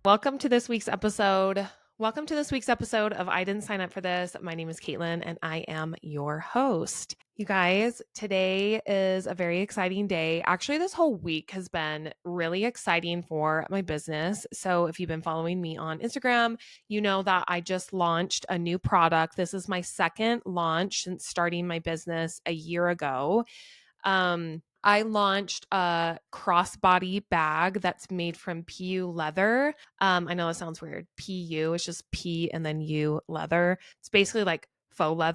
Welcome to this week's episode. Welcome to this week's episode of I Didn't Sign Up for This. My name is Caitlin and I am your host. You guys, today is a very exciting day. Actually, this whole week has been really exciting for my business. So, if you've been following me on Instagram, you know that I just launched a new product. This is my second launch since starting my business a year ago. I launched a crossbody bag that's made from PU leather. I know that sounds weird. PU, it's just P and then U leather. It's basically like faux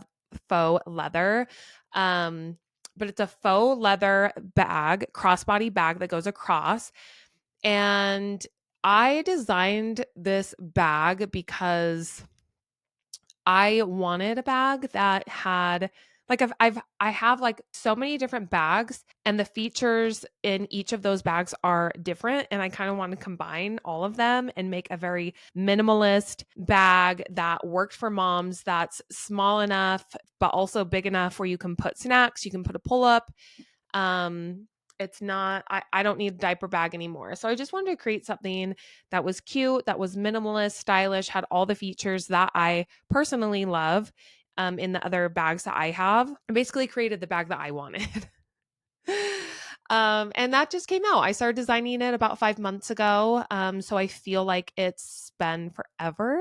leather. But it's a faux leather bag, crossbody bag that goes across. And I designed this bag because I wanted a bag that had like I have like so many different bags and the features in each of those bags are different and I kind of want to combine all of them and make a very minimalist bag that worked for moms, that's small enough but also big enough where you can put snacks, you can put a pull-up. um it's not, I don't need a diaper bag anymore. So I just wanted to create something that was cute, that was minimalist, stylish, had all the features that I personally love in the other bags that I have. I basically created the bag that I wanted. And that just came out. I started designing it about 5 months ago. So I feel like it's been forever,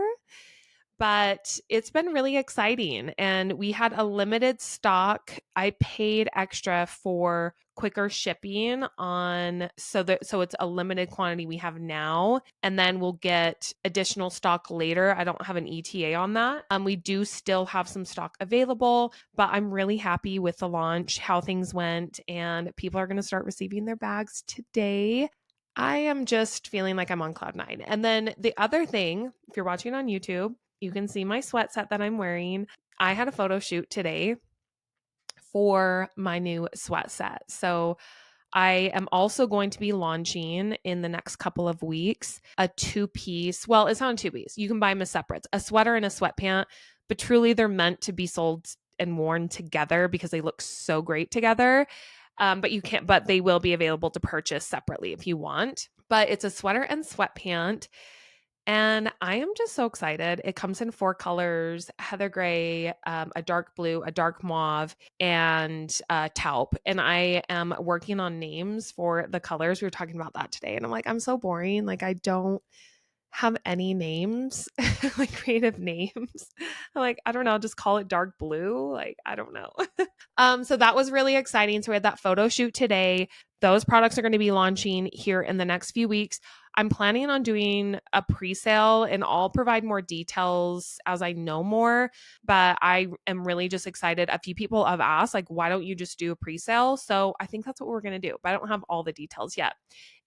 but it's been really exciting. And we had a limited stock. I paid extra for quicker shipping on so it's a limited quantity we have now, and then we'll get additional stock later. I don't have an ETA on that. We do still have some stock available, but I'm really happy with the launch, how things went, and people are going to start receiving their bags today. I am just feeling like I'm on cloud nine. And then the other thing, if you're watching on YouTube, you can see my sweat set that I'm wearing. I had a photo shoot today for my new sweat set. So I am also going to be launching in the next couple of weeks a two-piece. Well, it's not a two-piece. You can buy them as separates, a sweater and a sweatpant, but truly they're meant to be sold and worn together because they look so great together. But you can't, but they will be available to purchase separately if you want. But it's a sweater and sweatpant. And I am just so excited. It comes in 4 colors: heather gray, a dark blue, a dark mauve, and taupe. And I am working on names for the colors. We were talking about that today. And I'm like, I'm so boring. Like, I don't have any names, like creative names. Like, I don't know, just call it dark blue. Like, I don't know. So that was really exciting. So we had that photo shoot today. Those products are going to be launching here in the next few weeks. I'm planning on doing a pre-sale and I'll provide more details as I know more, but I am really just excited. A few people have asked, like, why don't you just do a pre-sale? So I think that's what we're going to do, but I don't have all the details yet.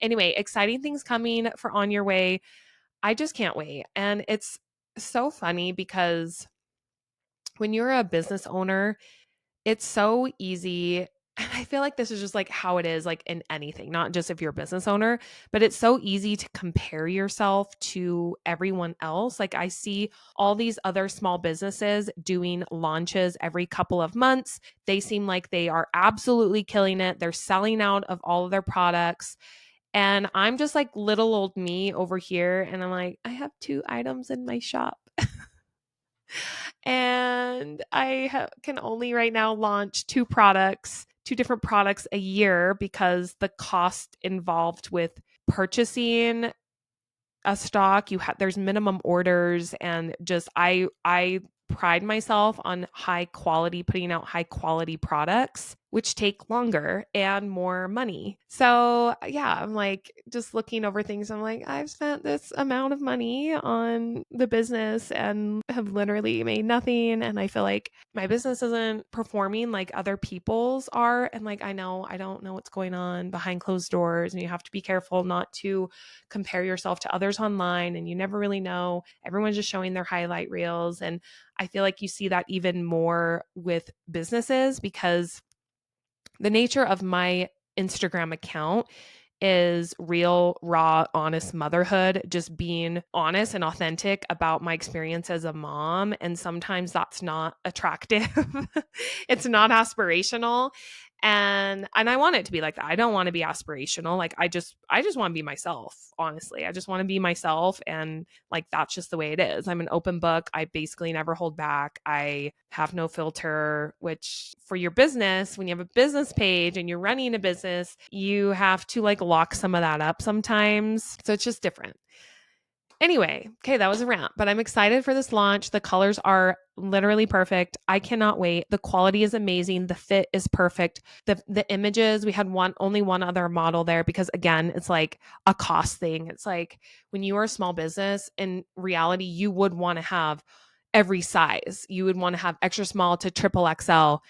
Anyway, exciting things coming for On Your Way. I just can't wait. And it's so funny because when you're a business owner, it's so easy. And I feel like this is just like how it is, like in anything, not just if you're a business owner, but it's so easy to compare yourself to everyone else. Like, I see all these other small businesses doing launches every couple of months. They seem like they are absolutely killing it. They're selling out of all of their products. And I'm just like little old me over here. And I'm like, I have 2 items in my shop. And can only right now launch 2 different products a year because the cost involved with purchasing a stock, there's minimum orders, and just I pride myself on putting out high quality products, which take longer and more money. So yeah, I'm like just looking over things. I'm like, I've spent this amount of money on the business and have literally made nothing. And I feel like my business isn't performing like other people's are. And like, I don't know what's going on behind closed doors, and you have to be careful not to compare yourself to others online, and you never really know. Everyone's just showing their highlight reels. And I feel like you see that even more with businesses because the nature of my Instagram account is real, raw, honest motherhood, just being honest and authentic about my experience as a mom. And sometimes that's not attractive. It's not aspirational. And I want it to be like that. I don't want to be aspirational. Like I just want to be myself, honestly. I just want to be myself, and like that's just the way it is. I'm an open book. I basically never hold back. I have no filter, which for your business, when you have a business page and you're running a business, you have to like lock some of that up sometimes. So it's just different. Anyway, okay, that was a rant, but I'm excited for this launch. The colors are literally perfect. I cannot wait. The quality is amazing. The fit is perfect. The images, we had only one other model there because again, it's like a cost thing. It's like when you are a small business, in reality, you would want to have every size. You would want to have extra small to triple XL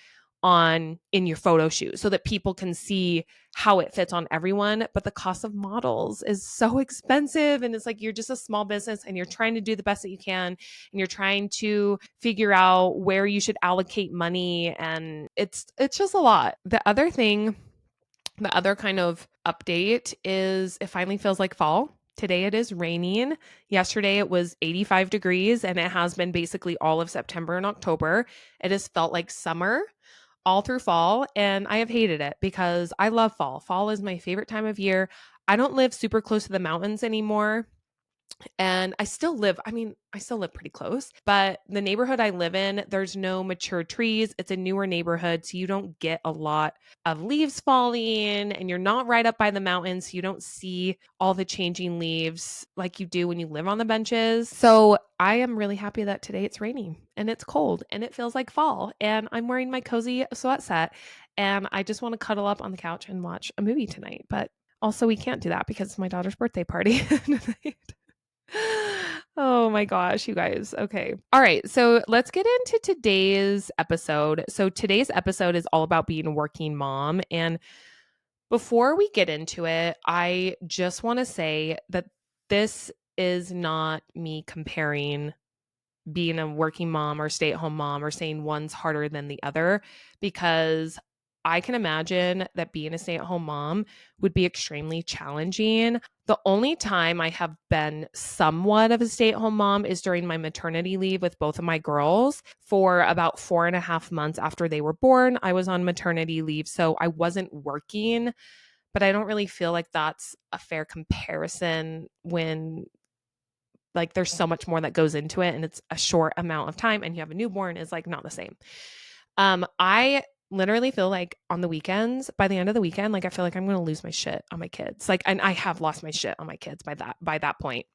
on in your photo shoot so that people can see how it fits on everyone. But the cost of models is so expensive, and it's like you're just a small business and you're trying to do the best that you can, and you're trying to figure out where you should allocate money, and it's just a lot. The other kind of update is it finally feels like fall. Today it is raining. Yesterday it was 85 degrees, and it has been basically all of September and October. It has felt like summer all through fall, and I have hated it because I love fall. Fall is my favorite time of year. I don't live super close to the mountains anymore. And I still live pretty close, but the neighborhood I live in, there's no mature trees. It's a newer neighborhood, so you don't get a lot of leaves falling, and you're not right up by the mountains. So you don't see all the changing leaves like you do when you live on the benches. So I am really happy that today it's raining and it's cold and it feels like fall, and I'm wearing my cozy sweat set, and I just want to cuddle up on the couch and watch a movie tonight. But also we can't do that because it's my daughter's birthday party tonight. Oh my gosh, you guys. Okay. All right. So let's get into today's episode. So today's episode is all about being a working mom. And before we get into it, I just want to say that this is not me comparing being a working mom or stay-at-home mom or saying one's harder than the other, because I can imagine that being a stay-at-home mom would be extremely challenging. The only time I have been somewhat of a stay-at-home mom is during my maternity leave with both of my girls. For about 4.5 months after they were born, I was on maternity leave, so I wasn't working, but I don't really feel like that's a fair comparison when like there's so much more that goes into it and it's a short amount of time and you have a newborn is like not the same. I literally feel like on the weekends, by the end of the weekend, like I feel like I'm going to lose my shit on my kids. Like, and I have lost my shit on my kids by that point.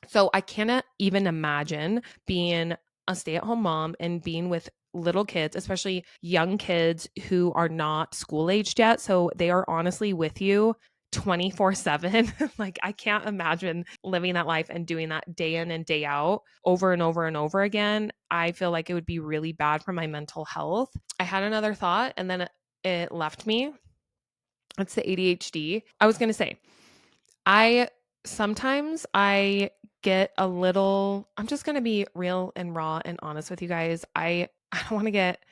So I cannot even imagine being a stay-at-home mom and being with little kids, especially young kids who are not school aged yet. So they are honestly with you 24/7. Like I can't imagine living that life and doing that day in and day out over and over and over again. I feel like it would be really bad for my mental health. I had another thought and then it left me. It's the ADHD. I was going to say, I sometimes I get a little, I'm just going to be real and raw and honest with you guys. I don't want to get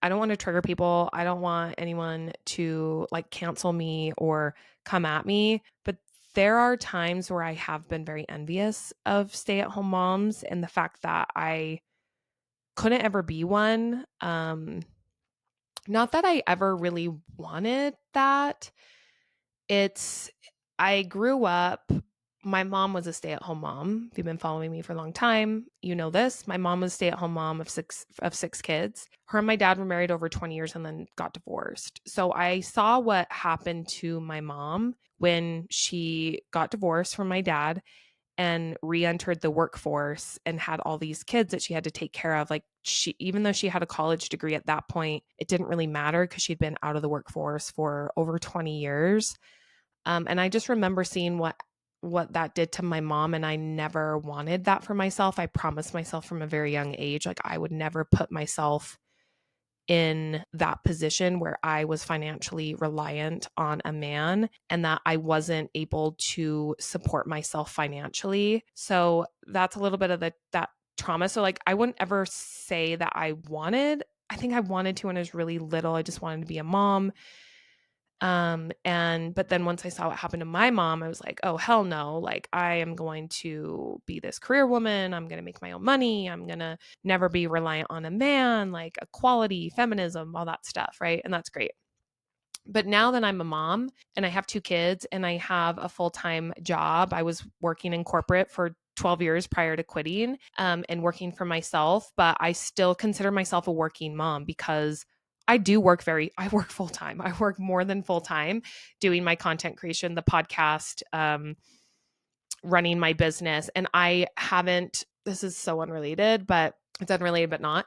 I don't want to trigger people. I don't want anyone to like cancel me or come at me, but there are times where I have been very envious of stay-at-home moms and the fact that I couldn't ever be one. Not that I ever really wanted that. It's I grew up, my mom was a stay-at-home mom. If you've been following me for a long time, you know this. My mom was a stay-at-home mom of six kids. Her and my dad were married over 20 years and then got divorced. So I saw what happened to my mom when she got divorced from my dad and re-entered the workforce and had all these kids that she had to take care of. Like she, even though she had a college degree at that point, it didn't really matter because she'd been out of the workforce for over 20 years. And I just remember seeing what that did to my mom, and I never wanted that for myself. I promised myself from a very young age, like I would never put myself in that position where I was financially reliant on a man and that I wasn't able to support myself financially. So that's a little bit of that trauma. So like I wouldn't ever say that I think I wanted to when I was really little. I just wanted to be a mom. But then once I saw what happened to my mom, I was like, oh, hell no. Like, I am going to be this career woman. I'm going to make my own money. I'm going to never be reliant on a man, like equality, feminism, all that stuff. Right. And that's great. But now that I'm a mom and I have 2 kids and I have a full-time job, I was working in corporate for 12 years prior to quitting, and working for myself, but I still consider myself a working mom because I work full time. I work more than full time doing my content creation, the podcast, running my business. And this is so unrelated, but it's unrelated, but not.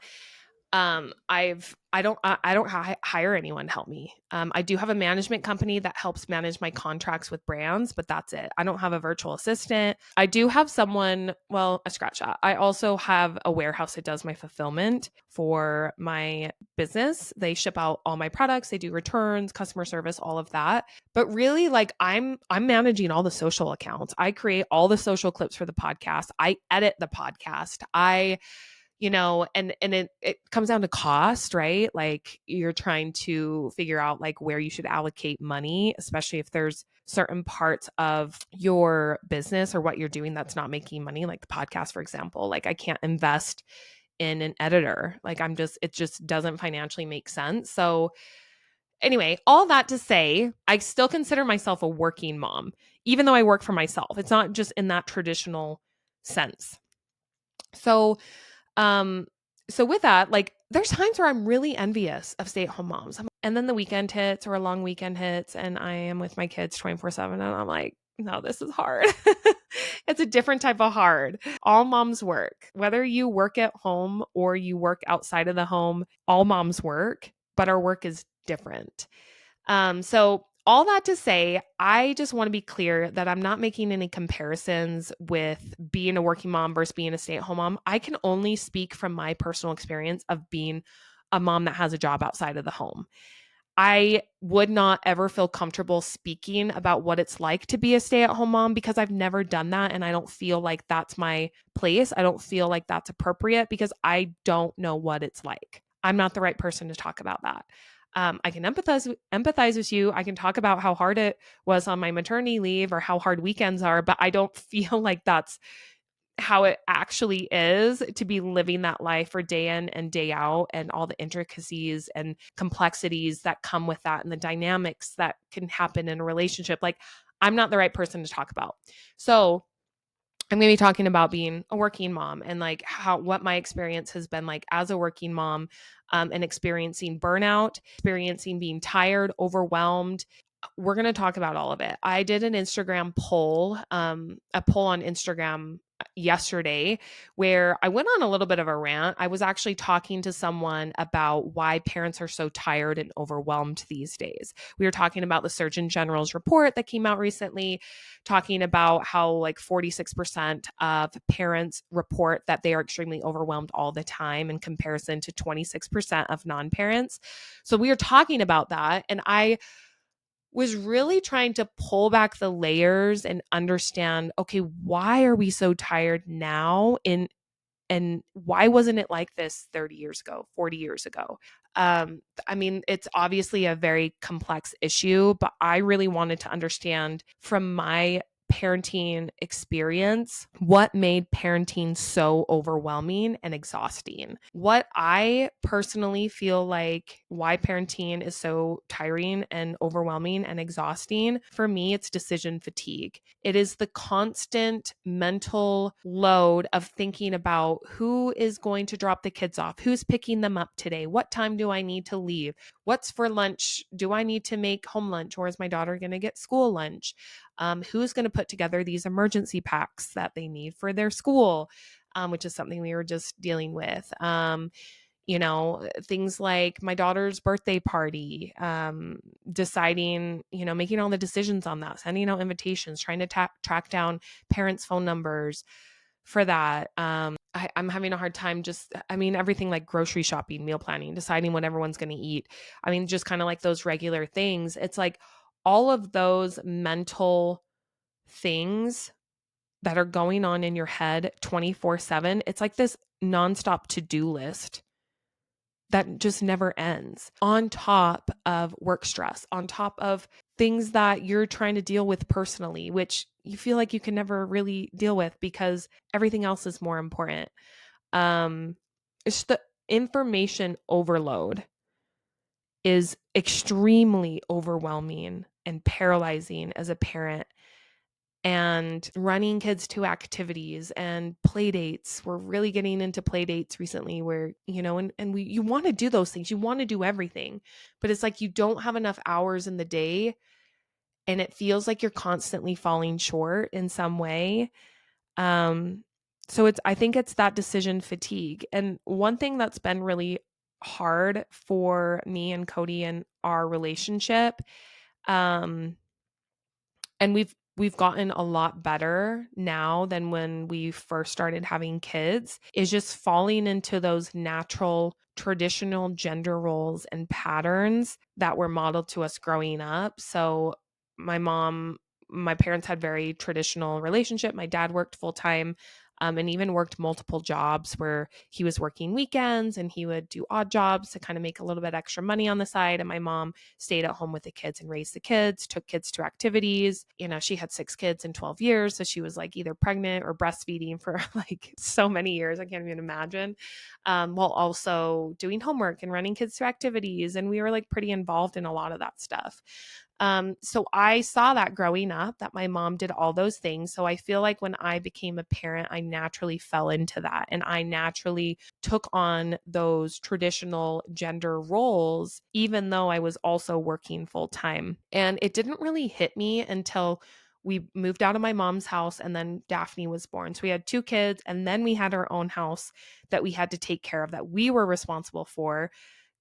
I don't hire anyone to help me. I do have a management company that helps manage my contracts with brands, but that's it. I don't have a virtual assistant. I do have someone, well, a scratch that. I also have a warehouse that does my fulfillment for my business. They ship out all my products, they do returns, customer service, all of that. But really, like, I'm managing all the social accounts. I create all the social clips for the podcast. I edit the podcast. And it comes down to cost, right? Like, you're trying to figure out like where you should allocate money, especially if there's certain parts of your business or what you're doing that's not making money, like the podcast, for example. Like, I can't invest in an editor. Like, it just doesn't financially make sense. So anyway, all that to say, I still consider myself a working mom, even though I work for myself. It's not just in that traditional sense. Um, so with that, like, there's times where I'm really envious of stay-at-home moms. And then the weekend hits or a long weekend hits and I am with my kids 24/7 and I'm like, no, this is hard. It's a different type of hard. All moms work. Whether you work at home or you work outside of the home, all moms work, but our work is different. So all that to say, I just want to be clear that I'm not making any comparisons with being a working mom versus being a stay-at-home mom. I can only speak from my personal experience of being a mom that has a job outside of the home. I would not ever feel comfortable speaking about what it's like to be a stay-at-home mom because I've never done that and I don't feel like that's my place. I don't feel like that's appropriate because I don't know what it's like. I'm not the right person to talk about that. I can empathize with you. I can talk about how hard it was on my maternity leave or how hard weekends are, but I don't feel like that's how it actually is to be living that life for day in and day out and all the intricacies and complexities that come with that and the dynamics that can happen in a relationship. Like, I'm not the right person to talk about. So I'm going to be talking about being a working mom and like what my experience has been like as a working mom, and experiencing burnout, experiencing being tired, overwhelmed. We're going to talk about all of it. I did an Instagram poll, a poll on Instagram yesterday where I went on a little bit of a rant. I was actually talking to someone about why parents are so tired and overwhelmed these days. We were talking about the Surgeon General's report that came out recently, talking about how like 46% of parents report that they are extremely overwhelmed all the time in comparison to 26% of non-parents. So we were talking about that, and I was really trying to pull back the layers and understand, okay, why are we so tired now and why wasn't it like this 30 years ago, 40 years ago? I mean, it's obviously a very complex issue, but I really wanted to understand from my parenting experience what made parenting so overwhelming and exhausting. What I personally feel like why parenting is so tiring and overwhelming and exhausting, for me, it's decision fatigue. It is the constant mental load of thinking about who is going to drop the kids off, who's picking them up today, what time do I need to leave, what's for lunch, do I need to make home lunch or is my daughter going to get school lunch, who's going to put together these emergency packs that they need for their school, which is something we were just dealing with. Things like my daughter's birthday party, deciding, making all the decisions on that, sending out invitations, trying to track down parents' phone numbers for that. I'm having a hard time everything like grocery shopping, meal planning, deciding what everyone's going to eat. I mean, just kind of like those regular things. It's like all of those mental things that are going on in your head 24/7. It's like this nonstop to-do list that just never ends, on top of work stress, on top of things that you're trying to deal with personally, which you feel like you can never really deal with because everything else is more important. It's the information overload is extremely overwhelming and paralyzing as a parent. And running kids to activities and play dates. We're really getting into play dates recently where, you want to do those things. You want to do everything, but it's like you don't have enough hours in the day and it feels like you're constantly falling short in some way. So I think it's that decision fatigue. And one thing that's been really hard for me and Cody and our relationship, and we've gotten a lot better now than when we first started having kids, is just falling into those natural traditional gender roles and patterns that were modeled to us growing up. So my parents had very traditional relationship. My dad worked full time, and even worked multiple jobs where he was working weekends and he would do odd jobs to kind of make a little bit extra money on the side. And my mom stayed at home with the kids and raised the kids, took kids to activities. She had 6 kids in 12 years. So she was like either pregnant or breastfeeding for like so many years. I can't even imagine. While also doing homework and running kids to activities. And we were like pretty involved in a lot of that stuff. So I saw that growing up, that my mom did all those things. So I feel like when I became a parent, I naturally fell into that and I naturally took on those traditional gender roles, even though I was also working full time. And it didn't really hit me until we moved out of my mom's house and then Daphne was born. So we had 2 kids and then we had our own house that we had to take care of, that we were responsible for,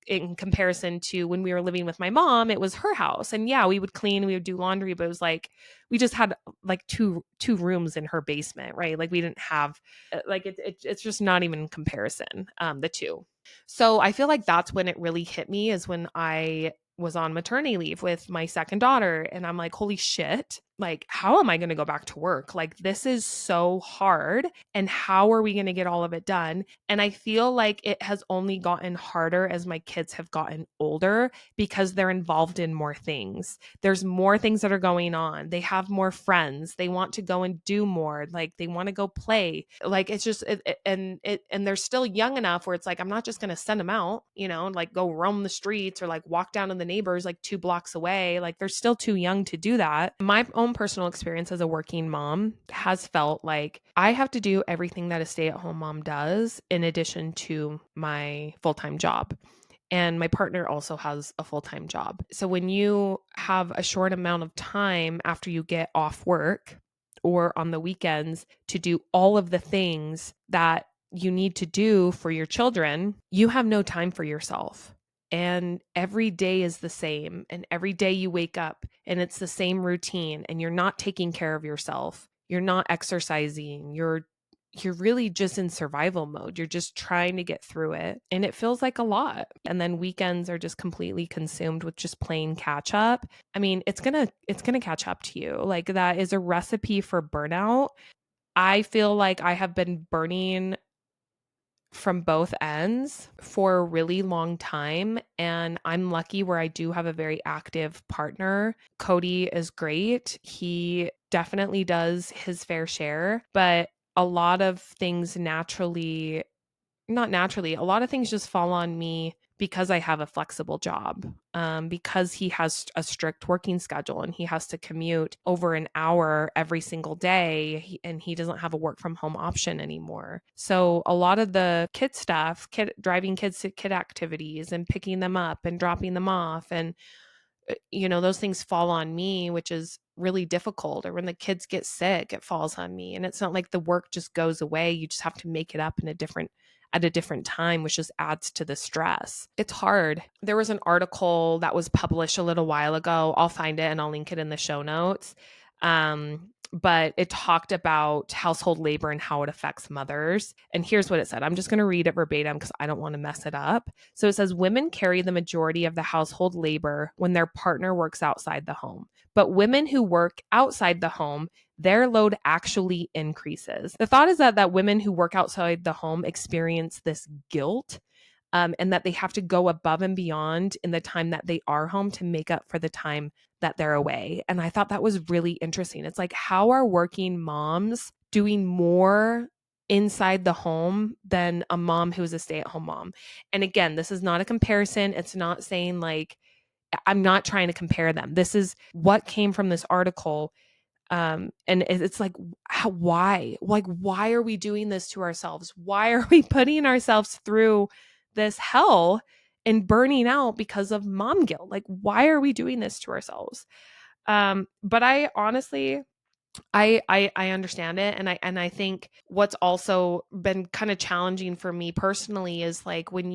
in comparison to when we were living with my mom. It was her house. And yeah, we would clean, we would do laundry, but it was like we just had like two rooms in her basement, right? Like we didn't have like it's just not even in comparison, the two. So I feel like that's when it really hit me, is when I was on maternity leave with my second daughter and I'm like, holy shit, like how am I going to go back to work? Like this is so hard, and how are we going to get all of it done? And I feel like it has only gotten harder as my kids have gotten older because they're involved in more things. There's more things that are going on. They have more friends. They want to go and do more. Like they want to go play. Like it's just and they're still young enough where it's like I'm not just going to send them out, like go roam the streets or like walk down to the neighbors like 2 blocks away. Like they're still too young to do that. My own personal experience as a working mom has felt like I have to do everything that a stay-at-home mom does in addition to my full-time job. And my partner also has a full-time job. So when you have a short amount of time after you get off work or on the weekends to do all of the things that you need to do for your children, you have no time for yourself. And every day is the same. And every day you wake up and it's the same routine, and you're not taking care of yourself. You're not exercising. You're really just in survival mode. You're just trying to get through it. And it feels like a lot. And then weekends are just completely consumed with just playing catch up. I mean, it's going to catch up to you. Like that is a recipe for burnout. I feel like I have been burning from both ends for a really long time. And I'm lucky where I do have a very active partner. Cody is great. He definitely does his fair share, but a lot of things not naturally, a lot of things just fall on me because I have a flexible job, because he has a strict working schedule and he has to commute over an hour every single day, and he doesn't have a work from home option anymore. So a lot of the kid stuff, driving kids to kid activities and picking them up and dropping them off, and those things fall on me, which is really difficult. Or when the kids get sick, it falls on me. And it's not like the work just goes away. You just have to make it up at a different time, which just adds to the stress. It's hard. There was an article that was published a little while ago. I'll find it and I'll link it in the show notes. But it talked about household labor and how it affects mothers. And here's what it said. I'm just going to read it verbatim because I don't want to mess it up. So it says, women carry the majority of the household labor when their partner works outside the home. But women who work outside the home, their load actually increases. The thought is that women who work outside the home experience this guilt and that they have to go above and beyond in the time that they are home to make up for the time that they're away. And I thought that was really interesting. It's like, how are working moms doing more inside the home than a mom who's a stay-at-home mom? And again, this is not a comparison. It's not saying like, I'm not trying to compare them. This is what came from this article. And it's like, why are we doing this to ourselves? Why are we putting ourselves through this hell and burning out because of mom guilt? Like, why are we doing this to ourselves? But I honestly, I understand it, and I think what's also been kind of challenging for me personally is like when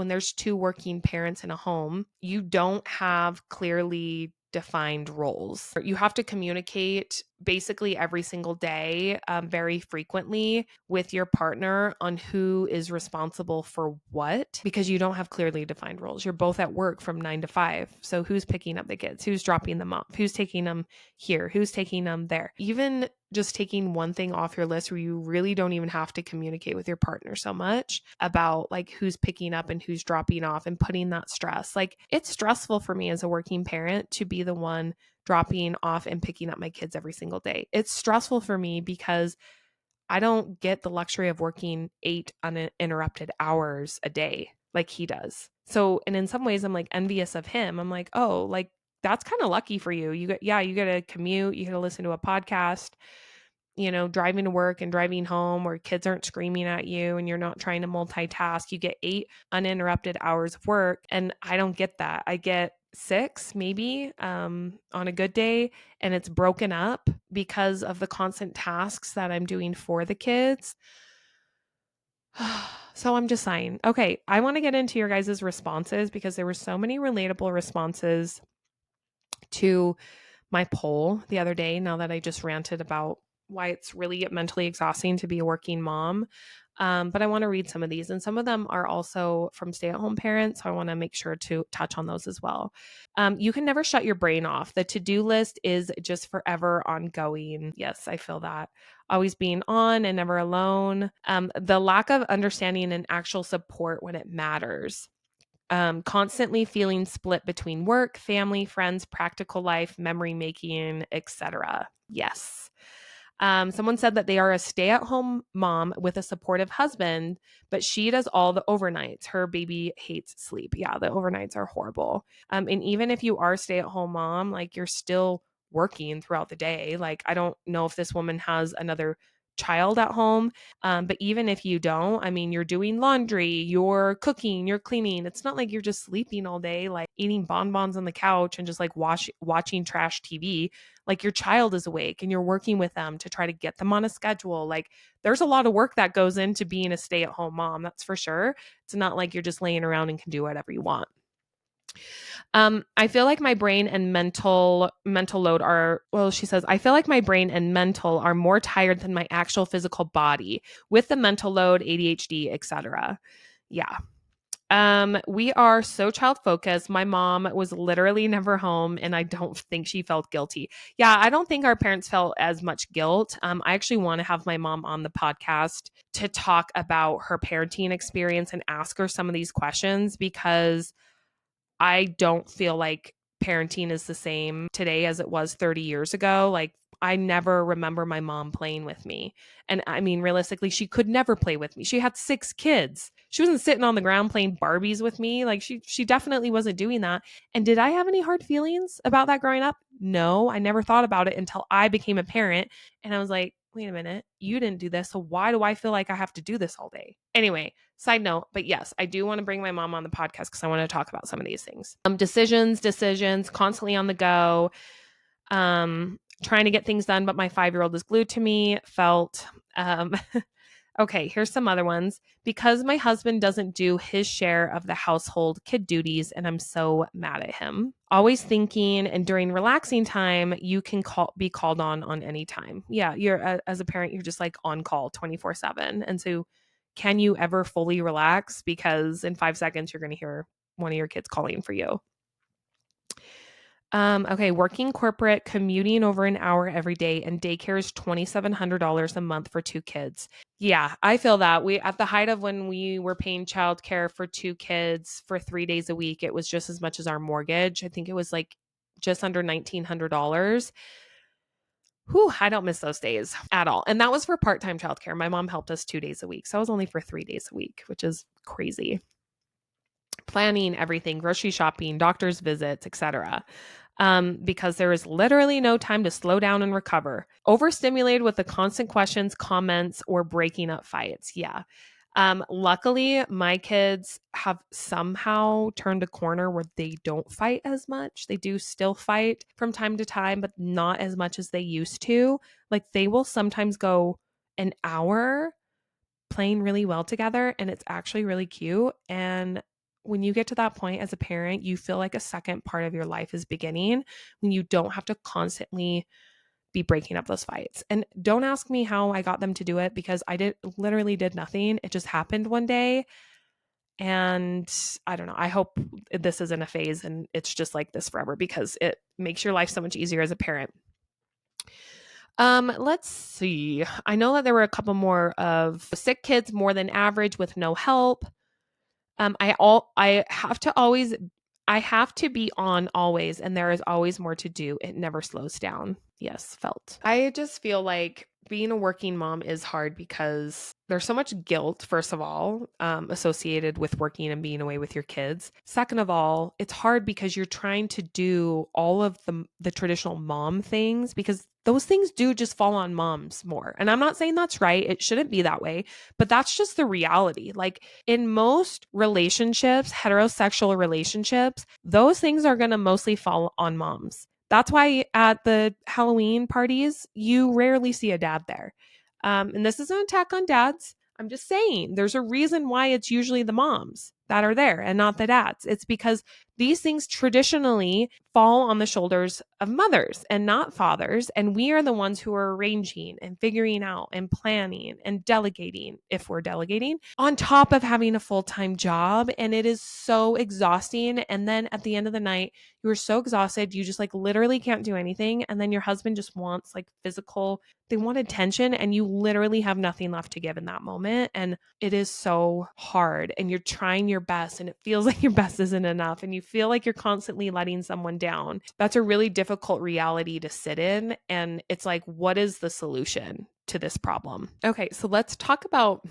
there's two working parents in a home, you don't have clearly defined roles. You have to communicate basically every single day, very frequently with your partner on who is responsible for what, because you don't have clearly defined roles. You're both at work from 9 to 5. So who's picking up the kids? Who's dropping them off? Who's taking them here? Who's taking them there? Even just taking one thing off your list where you really don't even have to communicate with your partner so much about like who's picking up and who's dropping off and putting that stress. Like, it's stressful for me as a working parent to be the one dropping off and picking up my kids every single day. It's stressful for me because I don't get the luxury of working 8 uninterrupted hours a day like he does. So, and in some ways I'm like envious of him. I'm like, "Oh, like that's kind of lucky for you. You get to commute, you get to listen to a podcast, driving to work and driving home where kids aren't screaming at you and you're not trying to multitask. You get 8 uninterrupted hours of work, and I don't get that. I get 6 maybe on a good day, and it's broken up because of the constant tasks that I'm doing for the kids. So I'm just saying, okay, I want to get into your guys' responses because there were so many relatable responses to my poll the other day, now that I just ranted about why it's really mentally exhausting to be a working mom. But I want to read some of these, and some of them are also from stay-at-home parents, so I want to make sure to touch on those as well. You can never shut your brain off. The to-do list is just forever ongoing. Yes, I feel that. Always being on and never alone. The lack of understanding and actual support when it matters. Constantly feeling split between work, family, friends, practical life, memory making, etc. Yes. Someone said that they are a stay-at-home mom with a supportive husband, but she does all the overnights. Her baby hates sleep. Yeah, the overnights are horrible. And even if you are a stay-at-home mom, like, you're still working throughout the day. Like, I don't know if this woman has another child at home, but even if you don't, I mean, you're doing laundry, you're cooking, you're cleaning. It's not like you're just sleeping all day, like eating bonbons on the couch and just like watching trash TV. Like, your child is awake and you're working with them to try to get them on a schedule. Like, there's a lot of work that goes into being a stay-at-home mom, that's for sure. It's not like you're just laying around and can do whatever you want. I feel like my brain and mental load are, well, she says, I feel like my brain and mental are more tired than my actual physical body with the mental load, ADHD, etc. Yeah. We are so child focused. My mom was literally never home, and I don't think she felt guilty. Yeah, I don't think our parents felt as much guilt. I actually want to have my mom on the podcast to talk about her parenting experience and ask her some of these questions, because I don't feel like parenting is the same today as it was 30 years ago. Like, I never remember my mom playing with me. And I mean, realistically, she could never play with me. She had 6 kids. She wasn't sitting on the ground playing Barbies with me. Like, she definitely wasn't doing that. And did I have any hard feelings about that growing up? No, I never thought about it until I became a parent. And I was like, wait a minute, you didn't do this. So why do I feel like I have to do this all day? Anyway, side note, but yes, I do want to bring my mom on the podcast because I want to talk about some of these things. Decisions, constantly on the go, trying to get things done, but my 5-year-old is glued to me. Felt, okay, here's some other ones. Because my husband doesn't do his share of the household kid duties, and I'm so mad at him. Always thinking, and during relaxing time, you can be called on any time. Yeah, you're as a parent, you're just like on call 24/7, and so can you ever fully relax? Because in 5 seconds, you're going to hear one of your kids calling for you. Okay, working corporate, commuting over an hour every day, and daycare is $2,700 a month for 2 kids. Yeah, I feel that. We at the height of when we were paying childcare for 2 kids for 3 days a week, it was just as much as our mortgage. I think it was like just under $1,900. Whew, I don't miss those days at all. And that was for part-time childcare. My mom helped us 2 days a week. So I was only for 3 days a week, which is crazy. Planning everything, grocery shopping, doctor's visits, etc. Because there is literally no time to slow down and recover. Overstimulated with the constant questions, comments, or breaking up fights. Yeah. Luckily, my kids have somehow turned a corner where they don't fight as much. They do still fight from time to time, but not as much as they used to. Like they will sometimes go an hour playing really well together, and it's actually really cute. And when you get to that point as a parent, you feel like a second part of your life is beginning when you don't have to constantly be breaking up those fights. And don't ask me how I got them to do it because I literally did nothing. It just happened one day. And I don't know. I hope this isn't a phase and it's just like this forever because it makes your life so much easier as a parent. Let's see. I know that there were a couple more of sick kids more than average with no help. I have to be on always, and there is always more to do. It never slows down. Yes, felt. I just feel like being a working mom is hard because there's so much guilt, first of all, associated with working and being away with your kids. Second of all, it's hard because you're trying to do all of the traditional mom things because those things do just fall on moms more. And I'm not saying that's right. It shouldn't be that way, but that's just the reality. Like in most relationships, heterosexual relationships, those things are going to mostly fall on moms. That's why at the Halloween parties, you rarely see a dad there. And this is an attack on dads. I'm just saying there's a reason why it's usually the moms that are there and not the dads. It's because these things traditionally fall on the shoulders of mothers and not fathers. And we are the ones who are arranging and figuring out and planning and delegating, if we're delegating, on top of having a full-time job. And it is so exhausting. And then at the end of the night, you are so exhausted, you just like literally can't do anything. And then your husband just wants like physical, they want attention, and you literally have nothing left to give in that moment. And it is so hard. And you're trying your best, and it feels like your best isn't enough. And you feel like you're constantly letting someone down. That's a really difficult reality to sit in. And it's like, what is the solution to this problem? Okay, so let's talk about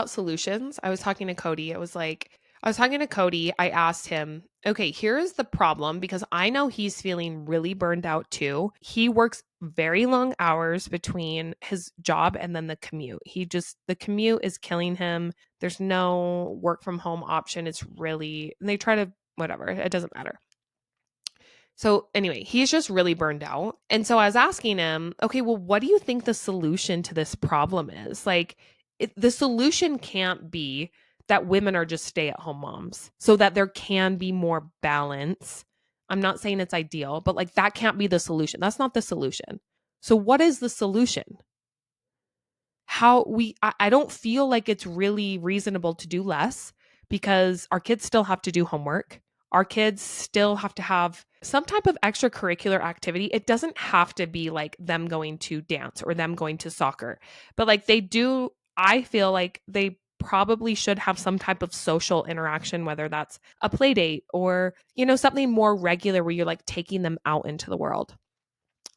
solutions. I was talking to Cody. I asked him, okay, here's the problem because I know he's feeling really burned out too. He works very long hours between his job and then the commute. The commute is killing him. There's no work from home option. And they try to, whatever, it doesn't matter. So anyway, he's just really burned out. And so I was asking him, okay, well, what do you think the solution to this problem is? Like, the solution can't be that women are just stay-at-home moms so that there can be more balance. I'm not saying it's ideal, but like that can't be the solution. That's not the solution. So what is the solution? I don't feel like it's really reasonable to do less because our kids still have to do homework. Our kids still have to have some type of extracurricular activity. It doesn't have to be like them going to dance or them going to soccer, but like they do, I feel like they probably should have some type of social interaction, whether that's a play date or, something more regular where you're like taking them out into the world.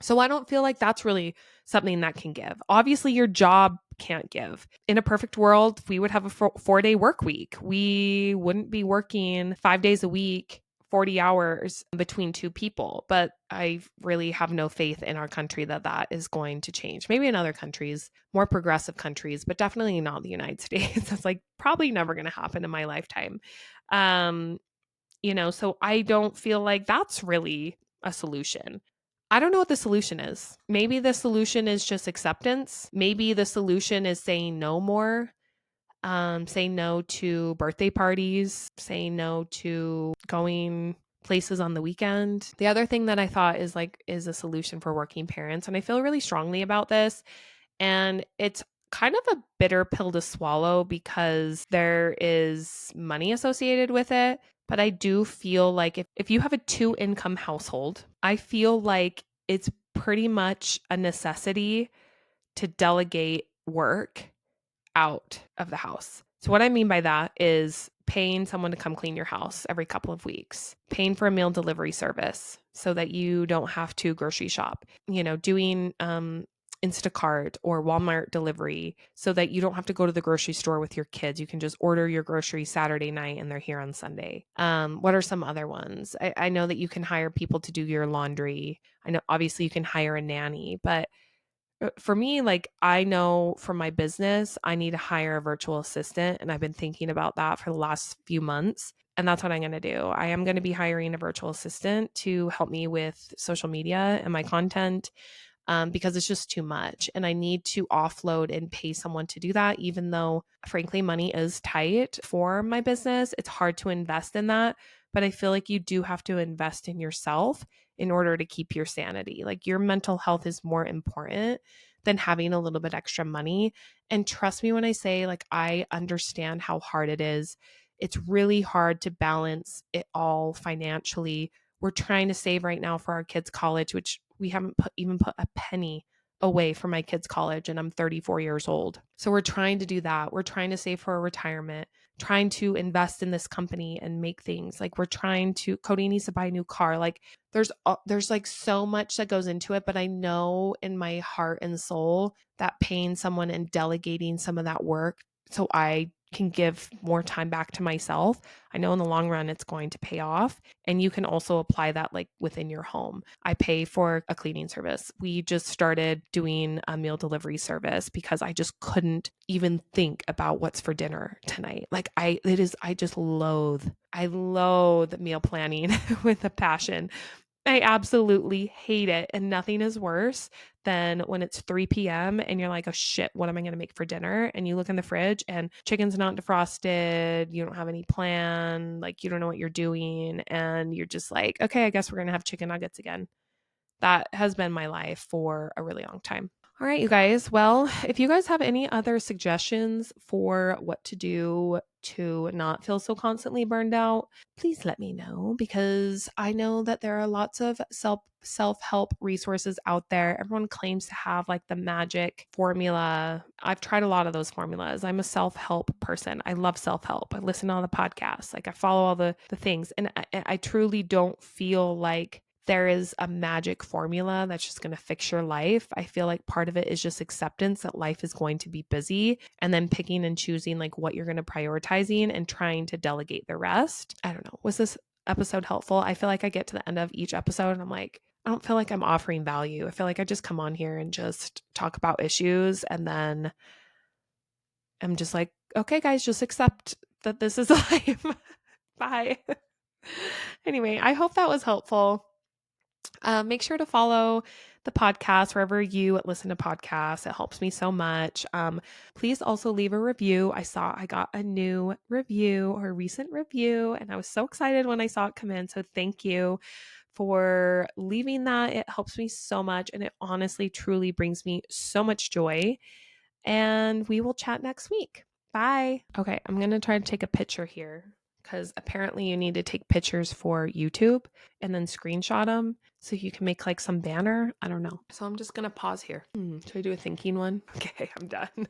So I don't feel like that's really something that can give. Obviously, your job can't give. In a perfect world, we would have a 4-day work week. We wouldn't be working 5 days a week, 40 hours between two people. But I really have no faith in our country that is going to change. Maybe in other countries, more progressive countries, but definitely not the United States. That's like probably never going to happen in my lifetime. So I don't feel like that's really a solution. I don't know what the solution is. Maybe the solution is just acceptance. Maybe the solution is saying no more, saying no to birthday parties, saying no to going places on the weekend. The other thing that I thought is a solution for working parents, and I feel really strongly about this, and it's kind of a bitter pill to swallow because there is money associated with it. But I do feel like if you have a 2 income household, I feel like it's pretty much a necessity to delegate work out of the house. So, what I mean by that is paying someone to come clean your house every couple of weeks, paying for a meal delivery service so that you don't have to grocery shop, doing Instacart or Walmart delivery so that you don't have to go to the grocery store with your kids. You can just order your groceries Saturday night and they're here on Sunday. What are some other ones? I know that you can hire people to do your laundry. I know obviously you can hire a nanny, but for me, like I know for my business, I need to hire a virtual assistant. And I've been thinking about that for the last few months. And that's what I'm going to do. I am going to be hiring a virtual assistant to help me with social media and my content because it's just too much. And I need to offload and pay someone to do that, even though, frankly, money is tight for my business. It's hard to invest in that. But I feel like you do have to invest in yourself in order to keep your sanity. Like your mental health is more important than having a little bit extra money. And trust me when I say, like, I understand how hard it is. It's really hard to balance it all financially. We're trying to save right now for our kids' college, which we haven't even put a penny away for my kids' college, and I'm 34 years old. So we're trying to do that. We're trying to save for a retirement, trying to invest in this company and make things. Like Cody needs to buy a new car. Like there's like so much that goes into it, but I know in my heart and soul that paying someone and delegating some of that work so I can give more time back to myself, I know in the long run it's going to pay off. And you can also apply that like within your home. I pay for a cleaning service. We just started doing a meal delivery service because I just couldn't even think about what's for dinner tonight. Like I loathe meal planning with a passion. I absolutely hate it. And nothing is worse than when it's 3 p.m. and you're like, oh shit, what am I going to make for dinner? And you look in the fridge and chicken's not defrosted. You don't have any plan. Like, you don't know what you're doing. And you're just like, okay, I guess we're going to have chicken nuggets again. That has been my life for a really long time. All right, you guys. Well, if you guys have any other suggestions for what to do to not feel so constantly burned out, please let me know because I know that there are lots of self-help resources out there. Everyone claims to have like the magic formula. I've tried a lot of those formulas. I'm a self-help person. I love self-help. I listen to all the podcasts. Like I follow all the things. And I truly don't feel like there is a magic formula that's just going to fix your life. I feel like part of it is just acceptance that life is going to be busy and then picking and choosing like what you're going to prioritizing and trying to delegate the rest. I don't know. Was this episode helpful? I feel like I get to the end of each episode and I'm like, I don't feel like I'm offering value. I feel like I just come on here and just talk about issues and then I'm just like, okay, guys, just accept that this is life. Bye. Anyway, I hope that was helpful. Make sure to follow the podcast wherever you listen to podcasts. It helps me so much. Please also leave a review. I got a new review or a recent review, and I was so excited when I saw it come in. So thank you for leaving that. It helps me so much, and it honestly, truly brings me so much joy. And we will chat next week. Bye. Okay, I'm going to try to take a picture here because apparently you need to take pictures for YouTube and then screenshot them so you can make like some banner. I don't know. So I'm just going to pause here. Should I do a thinking one? Okay, I'm done.